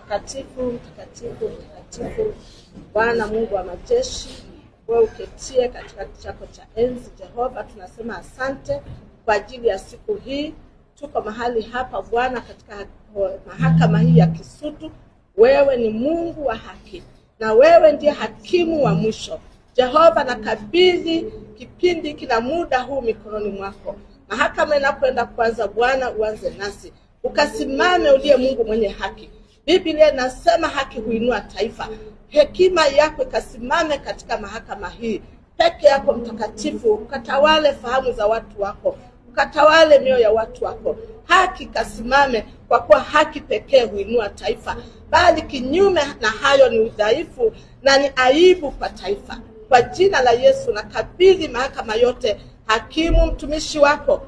Mtakatifu, mtakatifu, mtakatifu, Bwana Mungu wa majeshi, wewe uketie katika kiti chako cha enzi. Jehova, tunasema asante kwa ajili ya siku hii. Tuko mahali hapa Bwana katika mahakama hii ya Kisutu. Wewe ni Mungu wa haki na wewe ndiye hakimu wa mwisho. Jehova, nakabidhi kipindi kina muda huu mikononi mwako. Mahakama inapoenda kuanza Bwana, uanze nasi. Ukasimame uliye Mungu mwenye haki. Biblia inasema haki huinua taifa. Hekima yako ikasimame katika mahakama hii. Peke yako mtakatifu, ukatawale fahamu za watu wako, ukatawale mioyo ya watu wako. Haki kasimame, kwa kuwa haki pekee huinua taifa, bali kinyume na hayo ni udhaifu na ni aibu kwa taifa. Kwa jina la Yesu nakabidhi mahakama yote. Hakimu mtumishi wako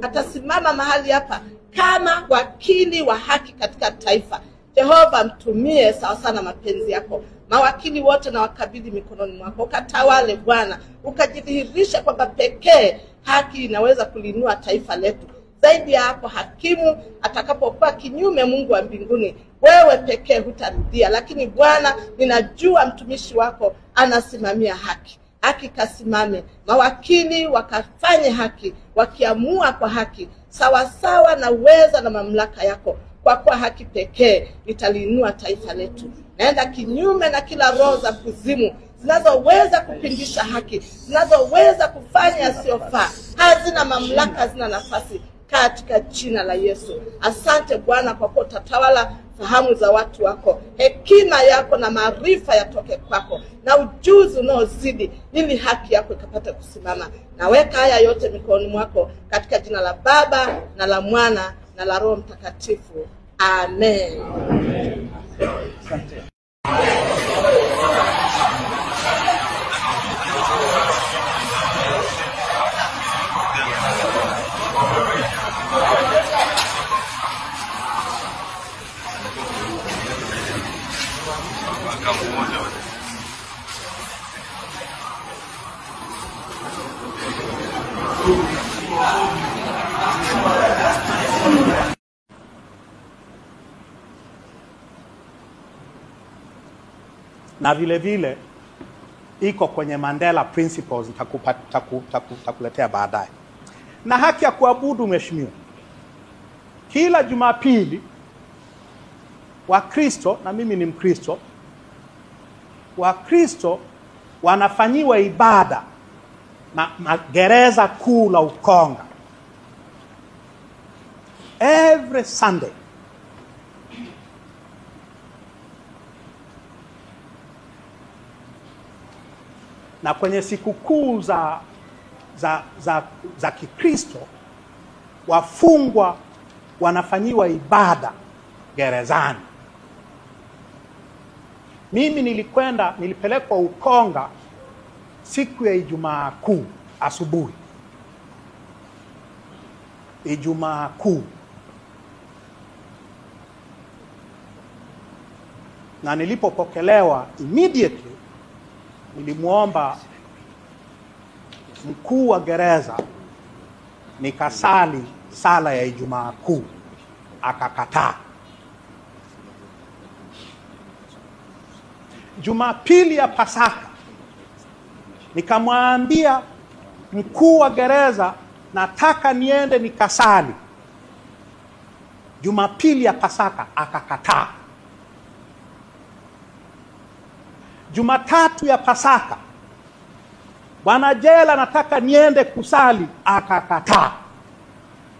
atasimama mahali hapa kama wakili wa haki katika taifa. Jehova, mtumie sawa sana mapenzi yako. Mawakili wote na wakabidhi mikononi mwako. Ukatawale Bwana, ukajidhihirisha kwamba pekee haki inaweza kulinua taifa letu. Zaidi ya hapo, hakimu atakapokuwa kinyume, Mungu wa mbinguni, wewe pekee hutarudia. Lakini Bwana, ninajua mtumishi wako anasimamia haki. Haki kasimame, mawakili wakafanye haki, wakiamua kwa haki, sawa sawa na uweza na mamlaka yako, kwa kuwa haki pekee italinua taifa letu. Naenda kinyume na kila roho za kuzimu zinazoweza kupindisha haki, zinazoweza kufanya yasiyofaa. Hazina mamlaka, hazina nafasi katika jina la Yesu. Asante Bwana kwa kuwa utatawala fahamu za watu wako. Hekima yako na maarifa yatoke kwako, na ujuzi unaozidi, ili haki yako ikapate kusimama. Naweka haya yote mikononi mwako katika jina la Baba na la Mwana na la Roho Mtakatifu. Amen. Asante. Na vile vile iko kwenye Mandela Principles, takuletea baadaye. Na haki ya kuabudu, mheshimiwa. Kila Jumapili Wakristo, na mimi ni Mkristo, Wakristo wanafanyiwa ibada na gereza kuu la Ukonga every Sunday. Na kwenye sikukuu za Kikristo, wafungwa wanafanyiwa ibada gerezani. Mimi nilipelekwa Ukonga siku ya Ijumaa Kuu asubuhi. Ijumaa Kuu. Na nilipopokelewa, immediately nilimuomba mkuu wa gereza nikasali sala ya Ijumaa Kuu, akakataa. Jumapili ya Pasaka nikamwambia mkuu wa gereza nataka niende nikasali. Jumapili ya Pasaka akakataa. Jumatatu ya Pasaka, bwana jela nataka niende kusali, akakataa.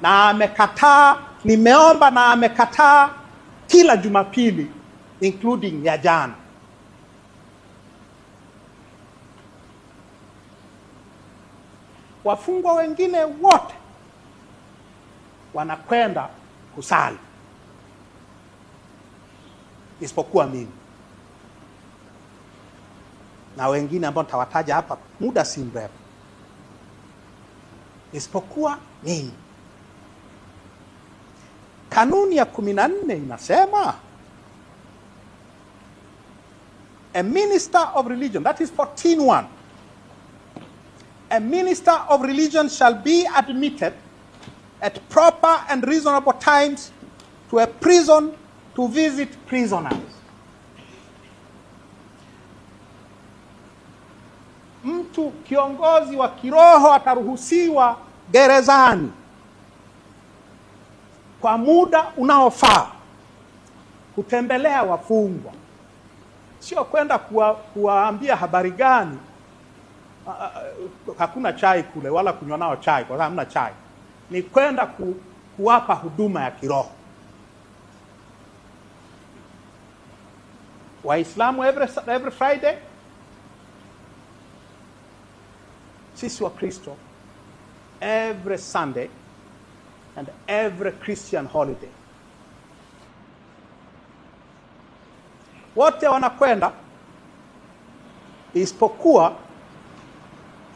Na amekataa, nimeomba na amekataa kila Jumapili including ya jana. Wafungwa wengine wote wanakwenda kusali isipokuwa mimi. Na wengine ambao nitawataja hapa muda si mrefu. Isipokuwa mimi. Kanuni ya 14 inasema a minister of religion, that is 14:1. A minister of religion shall be admitted at proper and reasonable times to a prison to visit prisoners. Mtu kiongozi wa kiroho ataruhusiwa gerezani kwa muda unaofaa kutembelea wafungwa, sio kwenda kuwaambia habari gani. Hakuna chai kule wala kunywa nao chai kwa sababu hamna chai. Ni kwenda kuwapa huduma ya kiroho. Waislamu every Friday, sisi wa Kristo every Sunday and every Christian holiday. Wote wanakwenda isipokuwa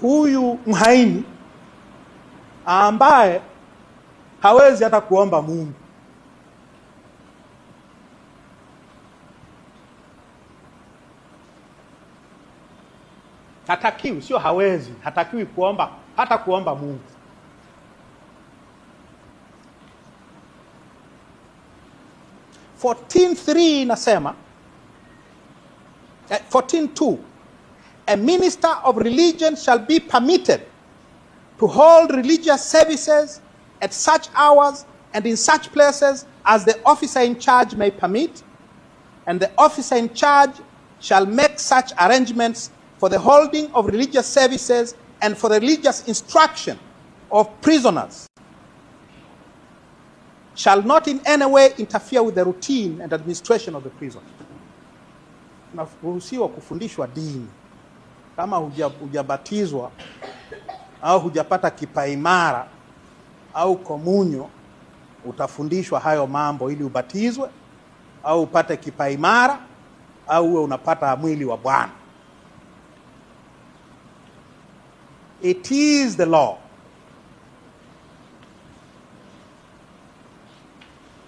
huyu mhaini ambaye hawezi hata kuomba Mungu. Hatakiwi, sio hawezi, hatakiwi kuomba, hata kuomba Mungu. Inasema 14:2, a minister of religion shall be permitted to hold religious services at such hours and in such places as the officer in charge may permit, and the officer in charge shall make such arrangements for the holding of religious services and for the religious instruction of prisoners, shall not in any way interfere with the routine and administration of the prison. Unaruhusiwa kufundishwa dini. Kama hujabatizwa au hujapata kipaimara au komunyo, utafundishwa hayo mambo ili ubatizwe au upate kipaimara au uwe unapata mwili wa Bwana. It is the law.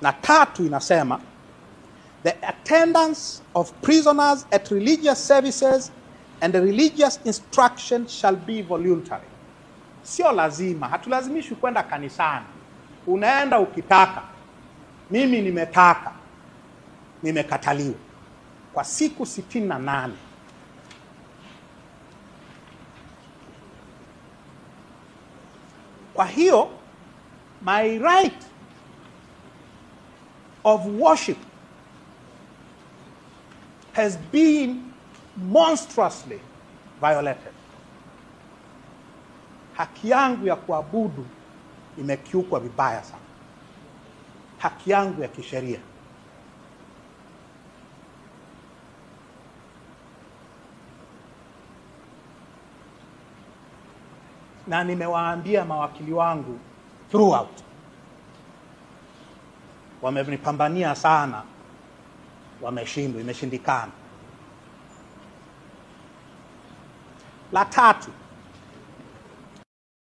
Na 3 inasema, the attendance of prisoners at religious services and the religious instruction shall be voluntary. Sio lazima, hatulazimishwi kwenda kanisani. Unaenda ukitaka. Mimi nimetaka, nimekataliwa kwa siku 68. Kwa hiyo my right of worship has been monstrously violated. Haki yangu ya kuabudu imekiukwa vibaya sana. Haki yangu ya kisheria. Na nimewaambia mawakili wangu throughout, wamenipambania sana, wameshindwa, imeshindikana. La 3,